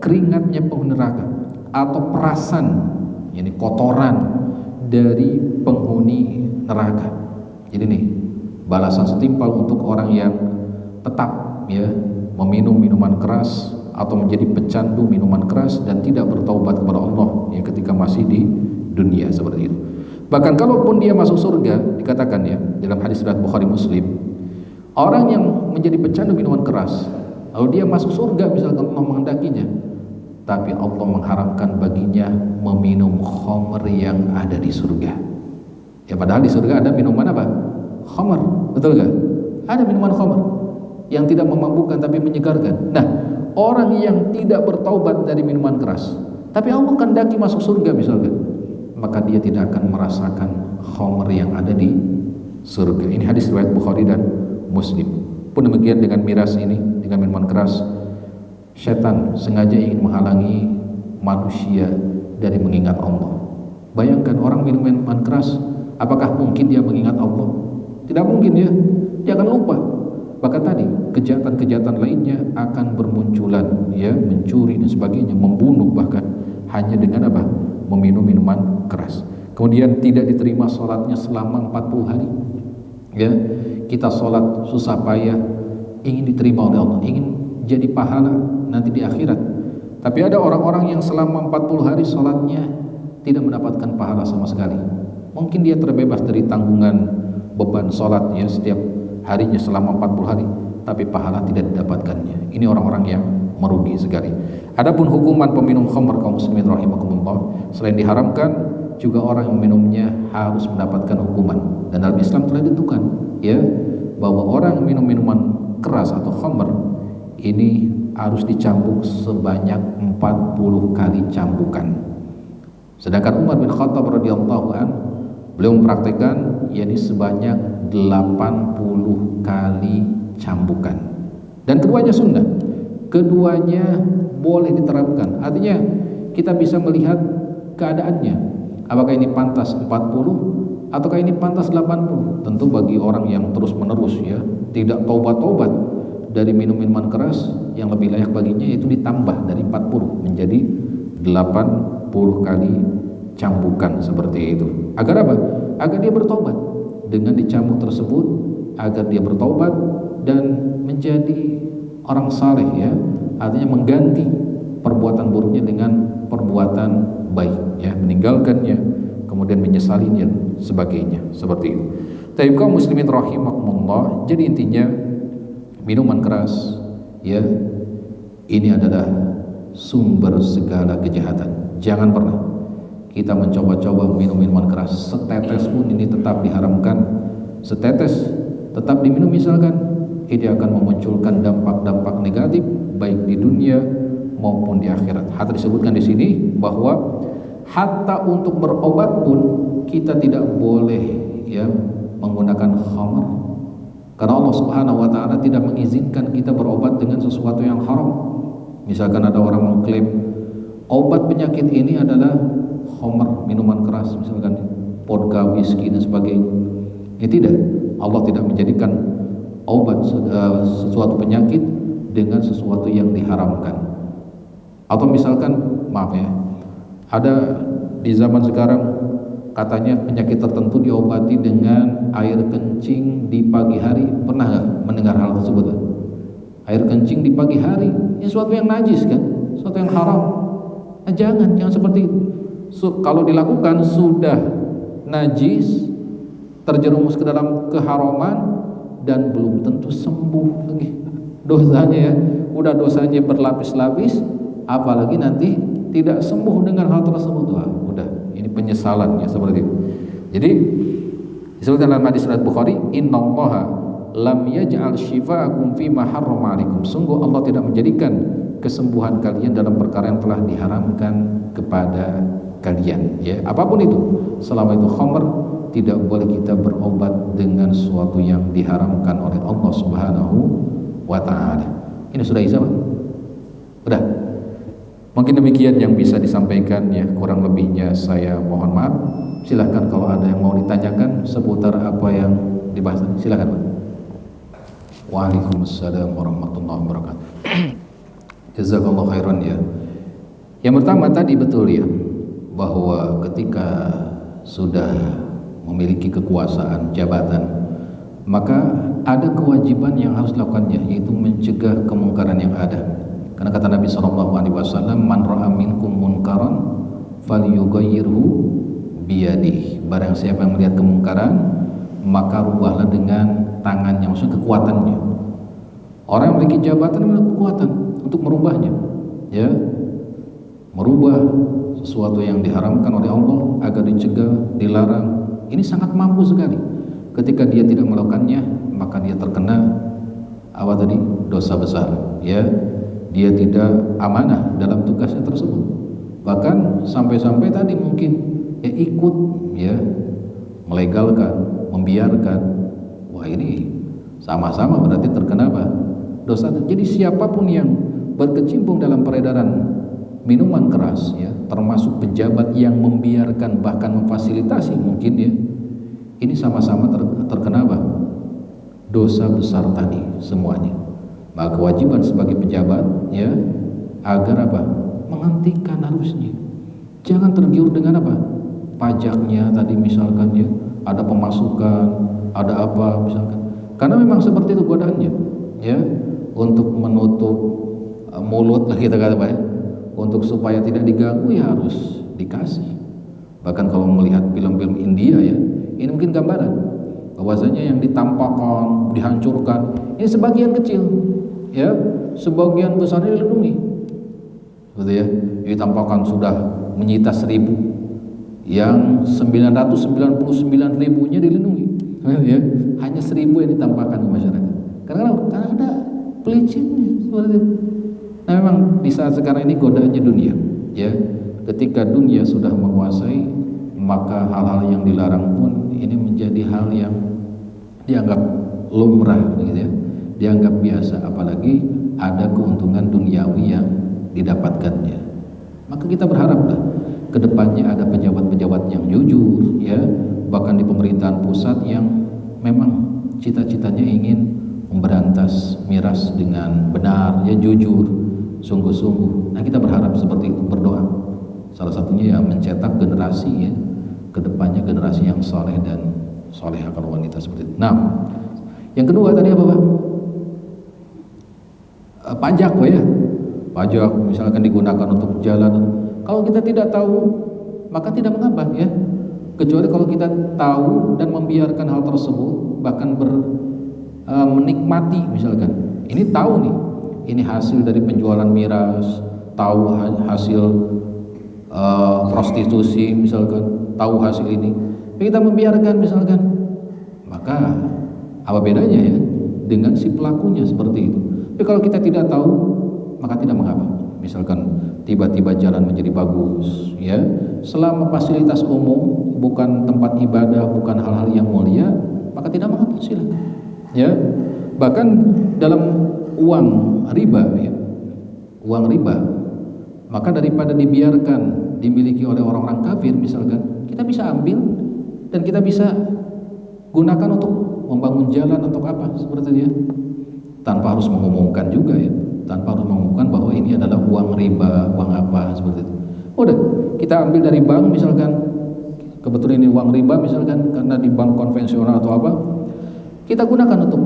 keringatnya penghuni neraka atau perasan, yakni kotoran dari penghuni neraka. Jadi nih, balasan setimpal untuk orang yang tetap, ya, meminum minuman keras atau menjadi pecandu minuman keras dan tidak bertaubat kepada Allah ya ketika masih di dunia seperti itu. Bahkan kalaupun dia masuk surga, dikatakan ya dalam hadis riwayat Bukhari Muslim, orang yang menjadi pecandu minuman keras lalu dia masuk surga misalkan Allah menghendakinya, tapi Allah mengharamkan baginya meminum khamr yang ada di surga. Ya padahal di surga ada minuman apa? Khamr, betul gak? Ada minuman khamr yang tidak memabukkan tapi menyegarkan. Nah, orang yang tidak bertaubat dari minuman keras, tapi Allah kehendaki masuk surga misalkan, maka dia tidak akan merasakan khamr yang ada di surga. Ini hadis riwayat Bukhari dan Muslim. Pun demikian dengan miras ini, dengan minuman keras, setan sengaja ingin menghalangi manusia dari mengingat Allah. Bayangkan orang minum minuman keras, apakah mungkin dia mengingat Allah? Tidak mungkin ya, dia akan lupa. Bahkan tadi kejahatan-kejahatan lainnya akan bermunculan, ya, mencuri dan sebagainya, membunuh bahkan hanya dengan apa? Meminum minuman keras. Kemudian tidak diterima sholatnya selama 40 hari. Ya, kita sholat susah payah, ingin diterima oleh Allah, ingin jadi pahala nanti di akhirat. Tapi ada orang-orang yang selama 40 hari sholatnya tidak mendapatkan pahala sama sekali. Mungkin dia terbebas dari tanggungan beban sholat ya setiap harinya selama 40 hari, tapi pahala tidak didapatkannya. Ini orang-orang yang merugi sekali. Adapun hukuman peminum khamr kaum muslimin rahimakumullah, selain diharamkan, juga orang yang minumnya harus mendapatkan hukuman. Dan dalam Islam telah ditentukan ya bahwa orang minum minuman keras atau khamr ini harus dicambuk sebanyak 40 kali cambukan. Sedangkan Umar bin Khattab radhiyallahu anhu beliau mempraktekkan yakni sebanyak 80 kali cambukan. Dan keduanya sunnah. Keduanya boleh diterapkan. Artinya kita bisa melihat keadaannya. Apakah ini pantas 40 ataukah ini pantas 80? Tentu bagi orang yang terus-menerus ya tidak taubat-taubat dari minum minuman keras, yang lebih layak baginya itu ditambah dari 40 menjadi 80 kali cambukan seperti itu. Agar apa? Agar dia bertobat. Dengan dicambuk tersebut agar dia bertobat dan menjadi orang saleh ya. Artinya mengganti perbuatan buruknya dengan perbuatan baik ya, meninggalkannya kemudian menyesalinya sebagainya seperti itu. Tapi kaum muslimin rahimakumullah, jadi intinya minuman keras ya ini adalah sumber segala kejahatan. Jangan pernah kita mencoba-coba minum minuman keras, setetes pun ini tetap diharamkan. Setetes tetap diminum misalkan, ini akan memunculkan dampak-dampak negatif baik di dunia maupun di akhirat. Hatta disebutkan di sini bahwa hatta untuk berobat pun kita tidak boleh ya menggunakan khamr, karena Allah Subhanahu wa taala tidak mengizinkan kita berobat dengan sesuatu yang haram. Misalkan ada orang mengklaim obat penyakit ini adalah khamr, minuman keras, misalkan vodka, whisky dan sebagainya. Ini tidak. Allah tidak menjadikan obat sesuatu penyakit dengan sesuatu yang diharamkan. Atau misalkan maaf ya, ada di zaman sekarang katanya penyakit tertentu diobati dengan air kencing di pagi hari. Pernah nggak mendengar hal tersebut? Air kencing di pagi hari ini sesuatu yang najis kan, sesuatu yang haram. Nah, jangan seperti itu. Kalau dilakukan sudah najis, terjerumus ke dalam keharaman dan belum tentu sembuh lagi dosanya ya. Udah dosanya berlapis-lapis, apalagi nanti tidak sembuh dengan hal tersebut. Wah, udah ini penyesalannya seperti itu. Jadi disebutkan dalam hadis riwayat Bukhari, innallaha lam yaj'al syifaakum fi ma harrama 'alaikum. Sungguh Allah tidak menjadikan kesembuhan kalian dalam perkara yang telah diharamkan kepada kalian ya. Apapun itu, selama itu khamr, tidak boleh kita berobat dengan sesuatu yang diharamkan oleh Allah Subhanahu wa taala. Ini sudah isa, Pak? Udah. Mungkin demikian yang bisa disampaikan ya, kurang lebihnya saya mohon maaf. Silahkan kalau ada yang mau ditanyakan seputar apa yang dibahas. Silahkan, Pak. Waalaikumsalam warahmatullahi wabarakatuh. Jazakallahu khairan ya. Yang pertama tadi betul ya, bahwa ketika sudah memiliki kekuasaan, jabatan, maka ada kewajiban yang harus dilakukannya, yaitu mencegah kemungkaran yang ada. Karena kata Nabi SAW, man ra'a minkum munkaran falyughayyirhu biyadihi. Barang siapa yang melihat kemungkaran, maka rubahlah dengan tangannya, maksudnya kekuatannya. Orang yang memiliki jabatan memiliki kekuatan untuk merubahnya, ya, merubah sesuatu yang diharamkan oleh Allah agar dicegah, dilarang. Ini sangat mampu sekali. Ketika dia tidak melakukannya, maka dia terkena apa tadi? Dosa besar, ya. Dia tidak amanah dalam tugasnya tersebut. Bahkan sampai-sampai tadi mungkin ikut, ya, melegalkan, membiarkan. Wah, ini sama-sama berarti terkena apa? Dosa. Jadi siapapun yang berkecimpung dalam peredaran minuman keras, ya, termasuk pejabat yang membiarkan bahkan memfasilitasi mungkin, ya, ini sama-sama terkena apa? Dosa besar tadi semuanya. Maka kewajiban sebagai pejabat, ya, agar apa? Menghentikan harusnya. Jangan tergiur dengan apa? Pajaknya tadi misalkan, ya, ada pemasukan, ada apa misalkan. Karena memang seperti itu godaannya, ya, untuk menutup mulut lah kita kata, ya, untuk supaya tidak diganggu, ya harus dikasih. Bahkan kalau melihat film-film India, ya, ini mungkin gambaran bahwasanya yang ditampakkan, dihancurkan, ini sebagian kecil, ya, sebagian besarnya dilindungi, gitu ya. Ditampakkan sudah menyita 1000, yang 999.000-nya dilindungi, ya. Hanya 1000 yang ditampakkan ke masyarakat. Karena ada pelicinnya seperti itu. Nah, memang di saat sekarang ini godaannya dunia, ya. Ketika dunia sudah menguasai, maka hal-hal yang dilarang pun ini menjadi hal yang dianggap lumrah, gitu ya, dianggap biasa, apalagi ada keuntungan duniawi yang didapatkannya. Maka kita berharaplah kedepannya ada pejabat-pejabat yang jujur, ya, bahkan di pemerintahan pusat yang memang cita-citanya ingin memberantas miras dengan benar, ya, jujur, sungguh-sungguh. Nah, kita berharap seperti itu, berdoa. Salah satunya ya mencetak generasi, ya, kedepannya generasi yang soleh dan soleh kalau wanita seperti itu. Nah, yang kedua tadi apa, Pak? Pajak, Pak, ya. Pajak misalkan digunakan untuk jalan. Kalau kita tidak tahu, maka tidak mengapa, ya. Kecuali kalau kita tahu dan membiarkan hal tersebut, bahkan menikmati misalkan. Ini tahu nih, ini hasil dari penjualan miras, tahu hasil prostitusi misalkan, tahu hasil ini, kita membiarkan misalkan, maka apa bedanya, ya, dengan si pelakunya seperti itu. Tapi kalau kita tidak tahu, maka tidak mengapa. Misalkan tiba-tiba jalan menjadi bagus, ya, selama fasilitas umum, bukan tempat ibadah, bukan hal-hal yang mulia, maka tidak mengapa, silakan, ya. Bahkan dalam uang riba, ya, uang riba, maka daripada dibiarkan dimiliki oleh orang-orang kafir misalkan, kita bisa ambil dan kita bisa gunakan untuk membangun jalan, untuk apa seperti itu, tanpa harus mengumumkan juga, ya, tanpa harus mengumumkan bahwa ini adalah uang riba, uang apa seperti itu. Udah, kita ambil dari bank misalkan, kebetulan ini uang riba misalkan karena di bank konvensional atau apa, kita gunakan untuk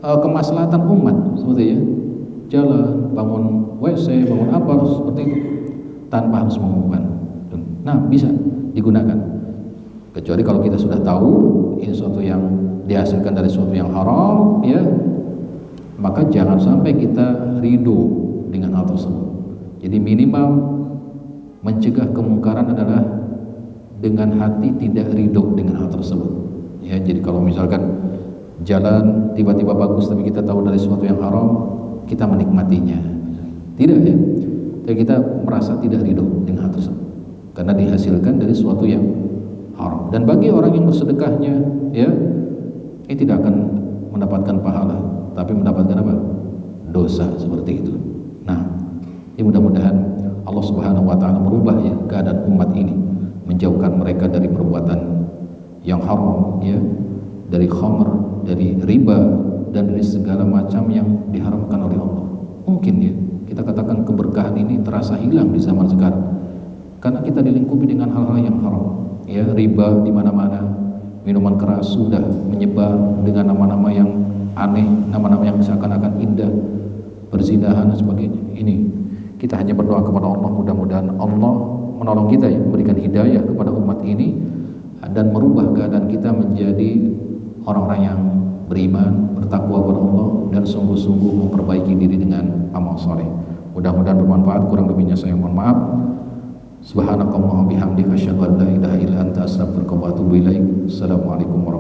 kemaslahatan umat seperti, ya, jalan, bangun WC, bangun apa seperti itu, tanpa harus mengumumkan. Nah, bisa digunakan. Kecuali kalau kita sudah tahu ini sesuatu yang dihasilkan dari sesuatu yang haram, ya, maka jangan sampai kita ridho dengan hal tersebut. Jadi minimal mencegah kemungkaran adalah dengan hati tidak ridho dengan hal tersebut, ya. Jadi kalau misalkan jalan tiba-tiba bagus tapi kita tahu dari sesuatu yang haram, kita menikmatinya, tidak, ya. Tapi kita merasa tidak ridho dengan hal tersebut karena dihasilkan dari sesuatu yang haram. Dan bagi orang yang bersedekahnya, ya, ini tidak akan mendapatkan pahala, tapi mendapatkan apa? Dosa seperti itu. Nah, ya, mudah-mudahan Allah Subhanahu wa taala merubah, ya, keadaan umat ini, menjauhkan mereka dari perbuatan yang haram, ya, dari khamr, dari riba, dan dari segala macam yang diharamkan oleh Allah. Mungkin, ya, kita katakan keberkahan ini terasa hilang di zaman sekarang karena kita dilingkupi dengan hal-hal yang haram, ya, riba di mana-mana, minuman keras sudah menyebar dengan nama-nama yang aneh, nama-nama yang seakan-akan indah, perzinahan dan sebagainya. Ini kita hanya berdoa kepada Allah, mudah-mudahan Allah menolong kita ya, memberikan hidayah kepada umat ini dan merubah keadaan kita menjadi orang-orang yang beriman, bertakwa kepada Allah dan sungguh-sungguh memperbaiki diri dengan amal soleh. Mudah-mudahan bermanfaat, kurang lebihnya saya mohon maaf. Subhanakallahumma bihamdika asyhadu an la ilaha illa anta astaghfiruka wa atubu ilaik. Assalamualaikum warahmatullahi wabarakatuh.